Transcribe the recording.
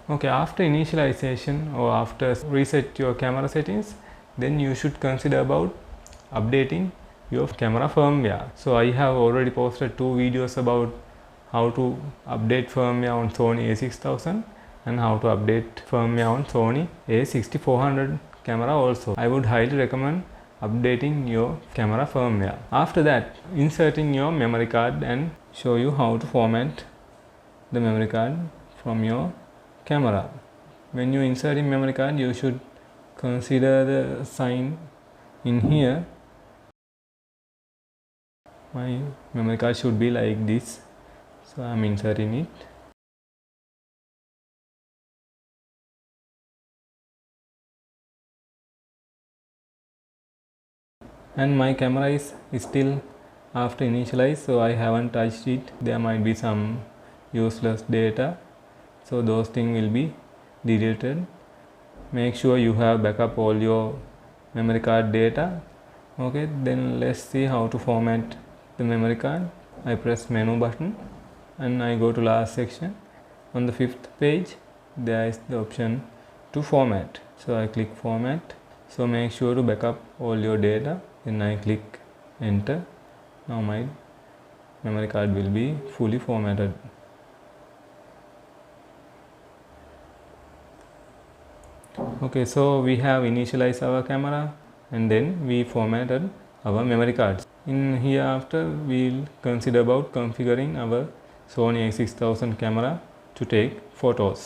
Okay, after initialization or after reset your camera settings, then you should consider about updating your camera firmware. So I have already posted 2 videos about how to update firmware on Sony a6000 and how to update firmware on Sony a6400 camera also. I would highly recommend updating your camera firmware. After that, inserting your memory card and show you how to format the memory card from your camera. When you insert in memory card, you should consider the sign in here. My memory card should be like this, so I am inserting it. And my camera is still after initialize, so I haven't touched it. There might be some useless data, so those things will be deleted. Make sure you have backup all your memory card data. Okay, then let's see how to format the memory card. I press menu button and I go to last section. On the 5th page there is the option to format, so I click format. So make sure to backup all your data, then I click enter. Now my memory card will be fully formatted. Okay, so we have initialized our camera and then we formatted our memory cards. In hereafter we will consider about configuring our Sony a6000 camera to take photos.